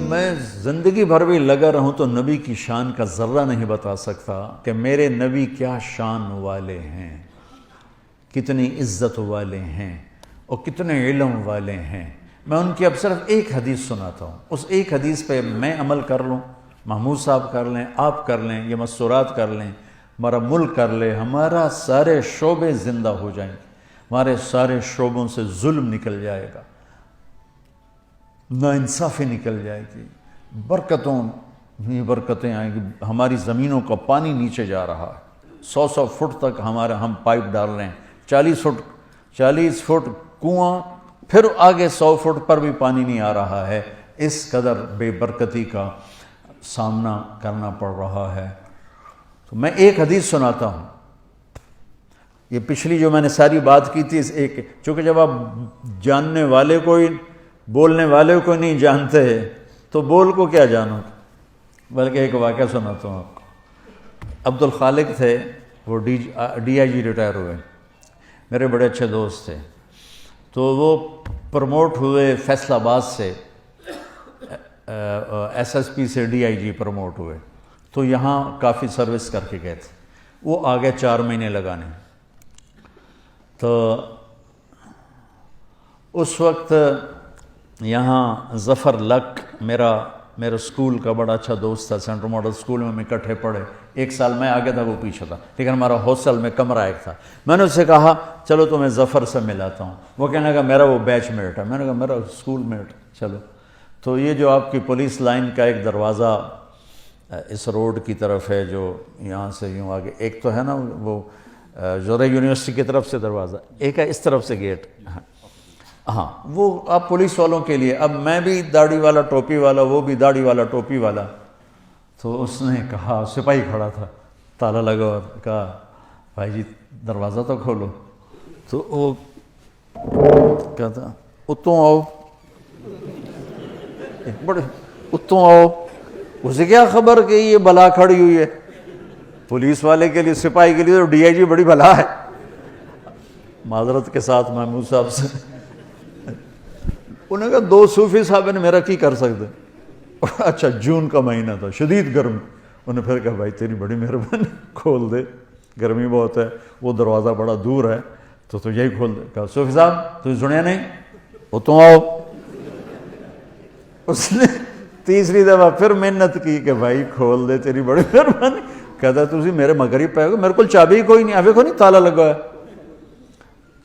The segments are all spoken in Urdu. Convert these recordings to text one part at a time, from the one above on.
میں زندگی بھر بھی لگا رہوں تو نبی کی شان کا ذرہ نہیں بتا سکتا کہ میرے نبی کیا شان والے ہیں، کتنی عزت والے ہیں اور کتنے علم والے ہیں۔ میں ان کی اب صرف ایک حدیث سناتا ہوں، اس ایک حدیث پہ میں عمل کر لوں، محمود صاحب کر لیں، آپ کر لیں، یہ مستورات کر لیں، ہمارا ملک کر لے، ہمارا سارے شعبے زندہ ہو جائیں گے، ہمارے سارے شعبوں سے ظلم نکل جائے گا، ناانصافی نکل جائے گی، برکتیں آئیں گی، ہماری زمینوں کا پانی نیچے جا رہا ہے، 100 فٹ تک ہم پائپ ڈال رہے ہیں، 40 فٹ کنواں، پھر آگے 100 فٹ پر بھی پانی نہیں آ رہا ہے، اس قدر بے برکتی کا سامنا کرنا پڑ رہا ہے۔ تو میں ایک حدیث سناتا ہوں، یہ پچھلی جو میں نے ساری بات کی تھی، اس ایک، چونکہ جب آپ جاننے والے کو ہی، بولنے والے کو نہیں جانتے تو بول کو کیا جانو، بلکہ ایک واقعہ سناتا ہوں آپ کو۔ عبد الخالق تھے، وہ ڈی آئی جی ریٹائر ہوئے، میرے بڑے اچھے دوست تھے، تو وہ پروموٹ ہوئے فیصل آباد سے، ایس ایس پی سے ڈی آئی جی پروموٹ ہوئے، تو یہاں کافی سروس کر کے گئے تھے، وہ آگے 4 مہینے لگانے۔ تو اس وقت یہاں ظفر لک میرا اسکول کا بڑا اچھا دوست تھا، سینٹرل ماڈل اسکول میں ہم اکٹھے پڑھے، 1 سال میں آگے تھا، وہ پیچھے تھا، لیکن ہمارا ہاسٹل میں کمرہ ایک تھا۔ میں نے اس سے کہا چلو تمہیں ظفر سے ملاتا ہوں، وہ کہنے لگا میرا وہ بیچ میٹ ہے، میں نے کہا میرا اسکول میٹ، چلو۔ تو یہ جو آپ کی پولیس لائن کا ایک دروازہ اس روڈ کی طرف ہے، جو یہاں سے یوں آگے، ایک تو ہے نا وہ جوہر یونیورسٹی کی طرف سے دروازہ، ایک ہے اس طرف سے گیٹ، ہاں وہ آپ پولیس والوں کے لیے۔ اب میں بھی داڑھی والا ٹوپی والا، وہ بھی داڑھی والا ٹوپی والا، تو اس نے کہا، سپاہی کھڑا تھا، تالا لگا اور کہا بھائی جی دروازہ تو کھولو، تو وہ کہتا اتوں آؤ، بڑے اتوں آؤ، اسے کیا خبر کہ یہ بلا کھڑی ہوئی ہے، پولیس والے کے لیے، سپاہی کے لیے تو ڈی آئی جی بڑی بلا ہے۔ معذرت کے ساتھ محمود صاحب سے، انہوں نے کہا 2 صوفی صاحب نے میرا کی کر سکتے، اچھا جون کا مہینہ تھا، شدید گرم، انہوں نے پھر کہا بھائی تیری بڑی مہربانی، کھول دے، گرمی بہت ہے، وہ دروازہ بڑا دور ہے تو یہی کھول دے۔ کہا صوفی صاحب تجھے سنیا نہیں، اتوں آؤ۔ اس نے تیسری دفعہ پھر محنت کی کہ بھائی کھول دے، تیری بڑی مہربانی۔ کہتا تجھے میرے مغرب پہ گئے، میرے کو چابی کوئی نہیں، ابھی کو نہیں تالا لگا ہے۔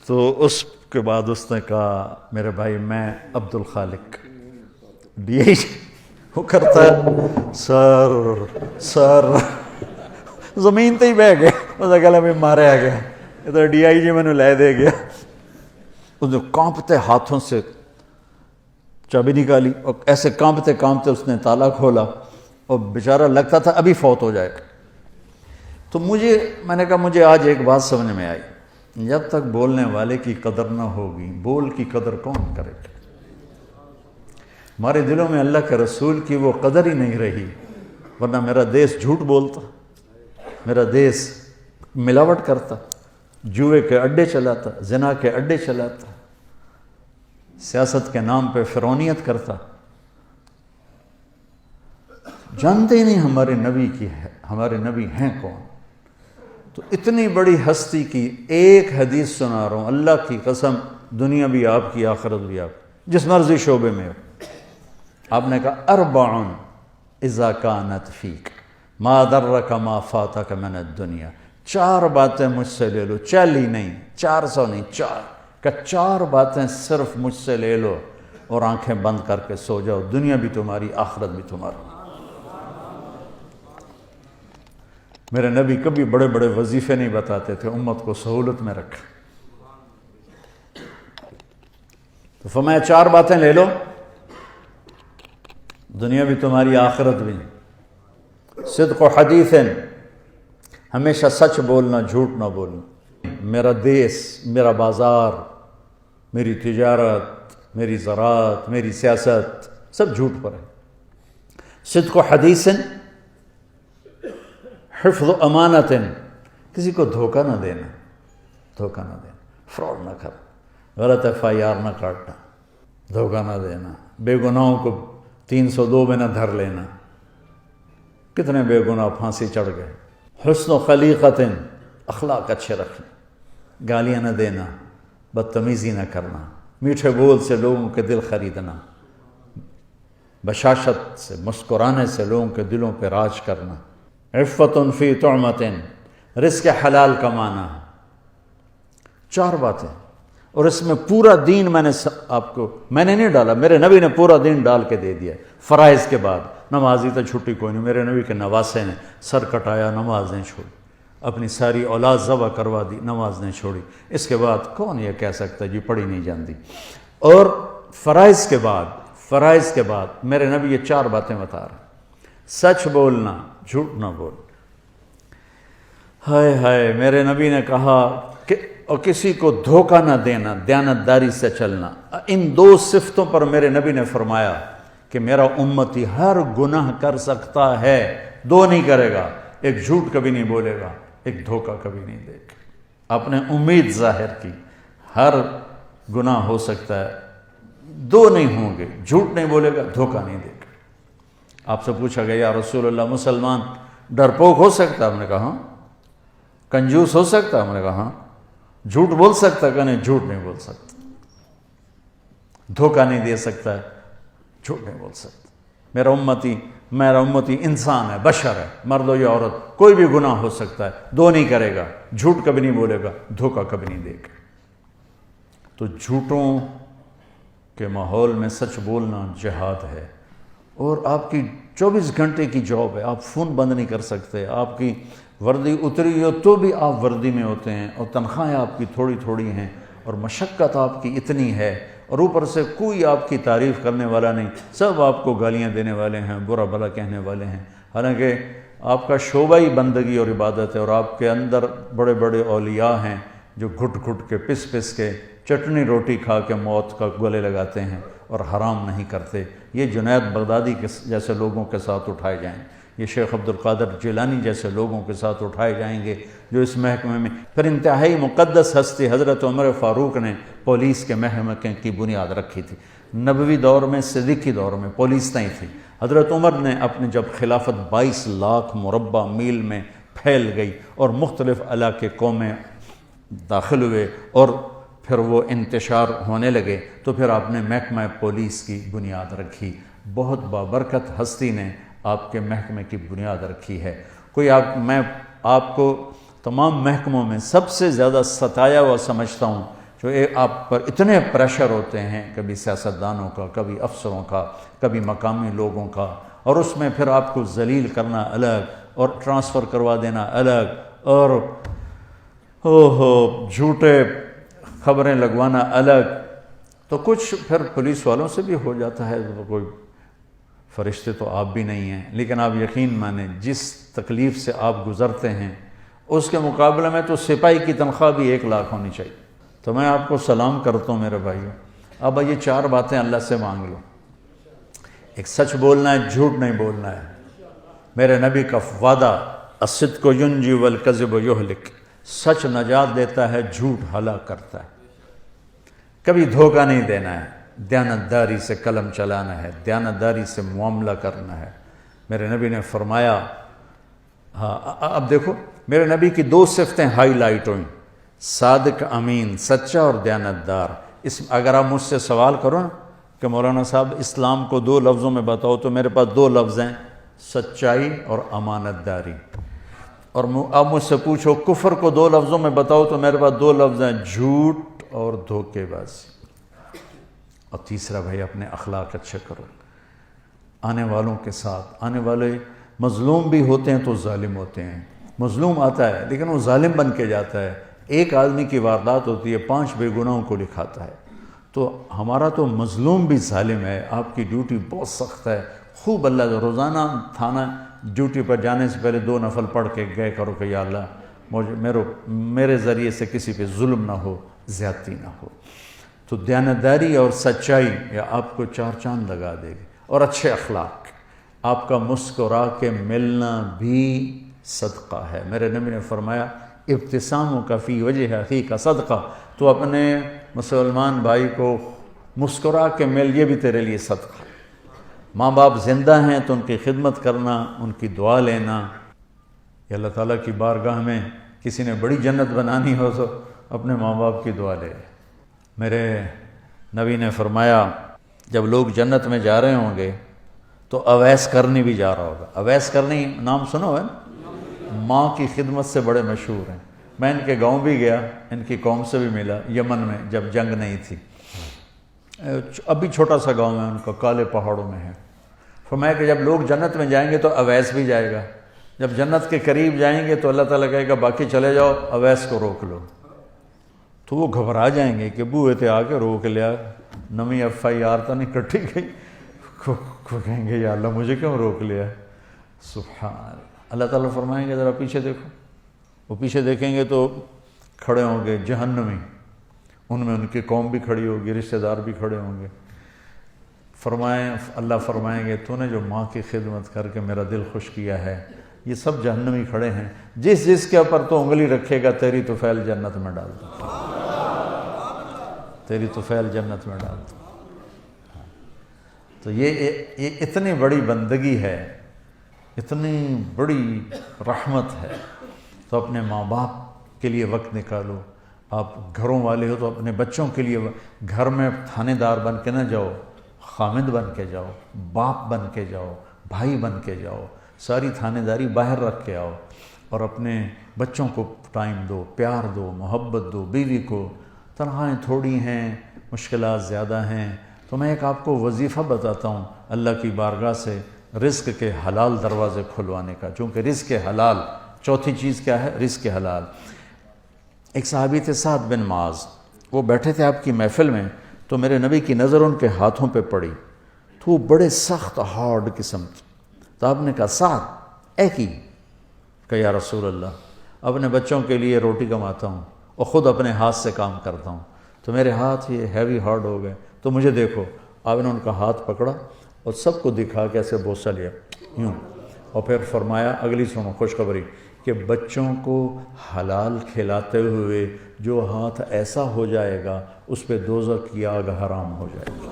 تو اس کے بعد اس نے کہا میرے بھائی میں عبد الخالق ڈی آئی جی، وہ کرتا ہے سر زمین تے ہی بہ گئے، اس نے کہا میں مارے آ گیا، یہ تو ڈی آئی جی میں نے لے دے گیا۔ اس نے کانپتے ہاتھوں سے چابی نکالی اور ایسے کانپتے کانپتے اس نے تالا کھولا، اور بیچارہ لگتا تھا ابھی فوت ہو جائے۔ تو میں نے کہا مجھے آج ایک بات سمجھ میں آئی، جب تک بولنے والے کی قدر نہ ہوگی، بول کی قدر کون کرے گا؟ ہمارے دلوں میں اللہ کے رسول کی وہ قدر ہی نہیں رہی، ورنہ میرا دیس جھوٹ بولتا، میرا دیس ملاوٹ کرتا، جوئے کے اڈے چلاتا، زنا کے اڈے چلاتا، سیاست کے نام پہ فرعونیت کرتا۔ جانتے ہی نہیں ہمارے نبی کی ہے، ہمارے نبی ہیں کون؟ تو اتنی بڑی ہستی کی ایک حدیث سنا رہا ہوں، اللہ کی قسم، دنیا بھی آپ کی، آخرت بھی آپ، جس مرضی شعبے میں ہو۔ آپ نے کہا 4 اذا کانت فیک ما درک ما فاتک من الدنیا، 4 باتیں مجھ سے لے لو، 40 نہیں، 400 نہیں، 4 کہ 4 باتیں صرف مجھ سے لے لو اور آنکھیں بند کر کے سو جاؤ، دنیا بھی تمہاری، آخرت بھی تمہاری۔ میرے نبی کبھی بڑے بڑے وظیفے نہیں بتاتے تھے، امت کو سہولت میں رکھا۔ تو فرمایا 4 باتیں لے لو، دنیا بھی تمہاری، آخرت بھی۔ صدق و حدیث، ہمیشہ سچ بولنا، جھوٹ نہ بولنا۔ میرا دیس، میرا بازار، میری تجارت، میری زراعت، میری سیاست، سب جھوٹ پر ہے۔ صدق و حدیث، حفظ و امانت، کسی کو دھوکہ نہ دینا، دھوکہ نہ دینا، فراڈ نہ کرنا، غلط FIR نہ کاٹنا، دھوکہ نہ دینا، بے گناہوں کو 302 میں نہ دھر لینا۔ کتنے بے گناہ پھانسی چڑھ گئے۔ حسن و خلیقت، اخلاق اچھے رکھنا، گالیاں نہ دینا، بدتمیزی نہ کرنا، میٹھے بول سے لوگوں کے دل خریدنا، بشاشت سے، مسکرانے سے لوگوں کے دلوں پہ راج کرنا، عفت فی طعمت، رزق حلال کمانا۔ 4 باتیں، اور اس میں پورا دین میں نے نہیں ڈالا، میرے نبی نے پورا دین ڈال کے دے دیا۔ فرائض کے بعد نمازی تو چھٹی کوئی نہیں، میرے نبی کے نواسے نے سر کٹایا، نماز نہیں چھوڑی، اپنی ساری اولاد ذبح کروا دی، نماز نہیں چھوڑی۔ اس کے بعد کون یہ کہہ سکتا جی پڑھی نہیں جاندی؟ اور فرائض کے بعد میرے نبی یہ 4 باتیں بتا رہے ہیں۔ سچ بولنا، جھوٹ نہ بول۔ ہائے ہائے، میرے نبی نے کہا کہ اور کسی کو دھوکہ نہ دینا، دیانتداری سے چلنا۔ ان 2 صفتوں پر میرے نبی نے فرمایا کہ میرا امتی ہر گناہ کر سکتا ہے، 2 نہیں کرے گا، ایک جھوٹ کبھی نہیں بولے گا، ایک دھوکہ کبھی نہیں دے گا۔ آپ نے امید ظاہر کی، ہر گناہ ہو سکتا ہے، 2 نہیں ہوں گے، جھوٹ نہیں بولے گا، دھوکہ نہیں دے گا۔ آپ سے پوچھا گیا یا رسول اللہ مسلمان ڈرپوک ہو سکتا ہے؟ ہم نے کہا ہاں۔ کنجوس ہو سکتا ہے؟ ہم نے کہا ہاں۔ جھوٹ بول سکتا ہے؟ کہ نہیں، جھوٹ نہیں بول سکتا۔ دھوکہ نہیں دے سکتا ہے، جھوٹ نہیں بول سکتا۔ میرا امتی انسان ہے، بشر ہے، مرد ہو یا عورت، کوئی بھی گناہ ہو سکتا ہے، 2 نہیں کرے گا، جھوٹ کبھی نہیں بولے گا، دھوکہ کبھی نہیں دے گا۔ تو جھوٹوں کے ماحول میں سچ بولنا جہاد ہے، اور آپ کی 24 گھنٹے کی جاب ہے، آپ فون بند نہیں کر سکتے، آپ کی وردی اتری ہو تو بھی آپ وردی میں ہوتے ہیں، اور تنخواہیں آپ کی تھوڑی تھوڑی ہیں، اور مشقت آپ کی اتنی ہے، اور اوپر سے کوئی آپ کی تعریف کرنے والا نہیں، سب آپ کو گالیاں دینے والے ہیں، برا بھلا کہنے والے ہیں۔ حالانکہ آپ کا شعبہ ہی بندگی اور عبادت ہے، اور آپ کے اندر بڑے بڑے اولیاء ہیں جو گھٹ گھٹ کے پس کے چٹنی روٹی کھا کے موت کا گلے لگاتے ہیں اور حرام نہیں کرتے۔ یہ جنید بغدادی کے جیسے لوگوں کے ساتھ اٹھائے جائیں، یہ شیخ عبد القادر جیلانی جیسے لوگوں کے ساتھ اٹھائے جائیں گے جو اس محکمے میں۔ پھر انتہائی مقدس ہستی حضرت عمر فاروق نے پولیس کے محکمے کی بنیاد رکھی تھی۔ نبوی دور میں، صدیقی دور میں پولیس نہیں تھی۔ حضرت عمر نے اپنے جب خلافت 22 لاکھ مربع میل میں پھیل گئی اور مختلف علاقے قومیں داخل ہوئے اور پھر وہ انتشار ہونے لگے، تو پھر آپ نے محکمہ پولیس کی بنیاد رکھی۔ بہت بابرکت ہستی نے آپ کے محکمے کی بنیاد رکھی ہے۔ میں آپ کو تمام محکموں میں سب سے زیادہ ستایا ہوا سمجھتا ہوں، جو آپ پر اتنے پریشر ہوتے ہیں، کبھی سیاستدانوں کا، کبھی افسروں کا، کبھی مقامی لوگوں کا، اور اس میں پھر آپ کو ذلیل کرنا الگ اور ٹرانسفر کروا دینا الگ، اور جھوٹے خبریں لگوانا الگ۔ تو کچھ پھر پولیس والوں سے بھی ہو جاتا ہے، کوئی فرشتے تو آپ بھی نہیں ہیں، لیکن آپ یقین مانیں جس تکلیف سے آپ گزرتے ہیں اس کے مقابلے میں تو سپاہی کی تنخواہ بھی 1 لاکھ ہونی چاہیے۔ تو میں آپ کو سلام کرتا ہوں میرے بھائیوں، اب یہ 4 باتیں اللہ سے مانگ لو۔ ایک سچ بولنا ہے، جھوٹ نہیں بولنا ہے۔ میرے نبی کا وعدہ، الصدق ینجی والکذب یہلک، سچ نجات دیتا ہے، جھوٹ ہلاک کرتا ہے۔ کبھی دھوکہ نہیں دینا ہے، دیانتداری سے قلم چلانا ہے، دیانتداری سے معاملہ کرنا ہے۔ میرے نبی نے فرمایا، اب دیکھو میرے نبی کی 2 صفتیں ہائی لائٹ ہوئیں، صادق امین، سچا اور دیانتدار۔ اگر آپ مجھ سے سوال کرو نا کہ مولانا صاحب اسلام کو 2 لفظوں میں بتاؤ، تو میرے پاس 2 لفظ ہیں، سچائی اور امانت داری۔ اور اب مجھ سے پوچھو کفر کو 2 لفظوں میں بتاؤ، تو میرے پاس 2 لفظ ہیں، جھوٹ اور دھوکے بازی۔ اور تیسرا بھائی اپنے اخلاق اچھے کرو، آنے والوں کے ساتھ۔ آنے والے مظلوم بھی ہوتے ہیں تو ظالم ہوتے ہیں، مظلوم آتا ہے لیکن وہ ظالم بن کے جاتا ہے۔ ایک آدمی کی واردات ہوتی ہے، 5 بے گناہوں کو لکھاتا ہے۔ تو ہمارا تو مظلوم بھی ظالم ہے۔ آپ کی ڈیوٹی بہت سخت ہے، خوب اللہ روزانہ تھانہ ڈیوٹی پر جانے سے پہلے 2 نفل پڑھ کے گئے کرو کہ یا اللہ میرے ذریعے سے کسی پہ ظلم نہ ہو، زیادتی نہ ہو۔ تو دیانتداری اور سچائی یہ آپ کو 4 چاند لگا دے گی، اور اچھے اخلاق۔ آپ کا مسکرا کے ملنا بھی صدقہ ہے۔ میرے نبی نے فرمایا ابتسامک فی وجہ اخیک صدقہ، تو اپنے مسلمان بھائی کو مسکرا کے مل، یہ بھی تیرے لیے صدقہ۔ ماں باپ زندہ ہیں تو ان کی خدمت کرنا، ان کی دعا لینا، یا اللہ تعالیٰ کی بارگاہ میں کسی نے بڑی جنت بنانی ہو تو اپنے ماں باپ کی دعا لے۔ میرے نبی نے فرمایا جب لوگ جنت میں جا رہے ہوں گے تو اویس کرنی بھی جا رہا ہوگا۔ اویس کرنی نام سنو ہے، ماں کی خدمت سے بڑے مشہور ہیں۔ میں ان کے گاؤں بھی گیا، ان کی قوم سے بھی ملا یمن میں جب جنگ نہیں تھی، ابھی چھوٹا سا گاؤں ہے ان کا، کالے پہاڑوں میں ہے۔ فرمایا کہ جب لوگ جنت میں جائیں گے تو اویس بھی جائے گا، جب جنت کے قریب جائیں گے تو اللہ تعالیٰ کہے گا باقی چلے جاؤ، اویس کو روک لو۔ تو وہ گھبرا جائیں گے کہ بوئے تھے آ کے روک لیا، نمی FIR تو نہیں کٹی گئی، کہیں گے یا اللہ مجھے کیوں روک لیا؟ سبحان اللہ تعالیٰ فرمائیں گے ذرا پیچھے دیکھو، وہ پیچھے دیکھیں گے تو کھڑے ہوں گے جہنمی، ان میں ان کی قوم بھی کھڑی ہوگی، رشتہ دار بھی کھڑے ہوں گے۔ اللہ فرمائیں گے تو نے جو ماں کی خدمت کر کے میرا دل خوش کیا ہے، یہ سب جہنمی کھڑے ہیں، جس جس کے اوپر تو انگلی رکھے گا تیری طفیل جنت میں ڈال دو، تیری طفیل جنت میں ڈال دو۔ تو یہ اتنی بڑی بندگی ہے، اتنی بڑی رحمت ہے، تو اپنے ماں باپ کے لیے وقت نکالو۔ آپ گھروں والے ہو تو اپنے بچوں کے لیے گھر میں تھانے دار بن کے نہ جاؤ، خامد بن کے جاؤ، باپ بن کے جاؤ، بھائی بن کے جاؤ، ساری تھانے داری باہر رکھ کے آؤ، اور اپنے بچوں کو ٹائم دو، پیار دو، محبت دو، بیوی کو۔ تنخواہیں تھوڑی ہیں، مشکلات زیادہ ہیں، تو میں ایک آپ کو وظیفہ بتاتا ہوں اللہ کی بارگاہ سے رزق کے حلال دروازے کھلوانے کا، چونکہ رزق حلال، چوتھی چیز کیا ہے؟ رزق حلال۔ ایک صحابی تھے سعد بن معاذ، وہ بیٹھے تھے آپ کی محفل میں، تو میرے نبی کی نظر ان کے ہاتھوں پہ پڑی، تو وہ بڑے سخت ہارڈ قسم تھے، تو آپ نے کہا سعد اے کی، کہ یا رسول اللہ اپنے بچوں کے لیے روٹی کماتا ہوں اور خود اپنے ہاتھ سے کام کرتا ہوں، تو میرے ہاتھ یہ ہیوی ہارڈ ہو گئے، تو مجھے دیکھو۔ آپ نے ان کا ہاتھ پکڑا اور سب کو دکھا کے ایسے بوسہ لیا یوں، اور پھر فرمایا اگلی سنو خوشخبری، کہ بچوں کو حلال کھلاتے ہوئے جو ہاتھ ایسا ہو جائے گا اس پہ دوزخ کی آگ حرام ہو جائے گی۔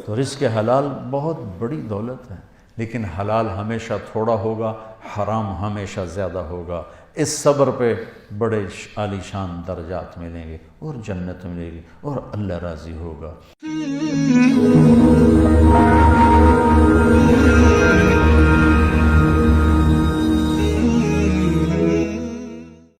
تو رزق حلال بہت بڑی دولت ہے، لیکن حلال ہمیشہ تھوڑا ہوگا، حرام ہمیشہ زیادہ ہوگا۔ اس صبر پہ بڑے عالی شان درجات ملیں گے اور جنت ملے گی اور اللہ راضی ہوگا۔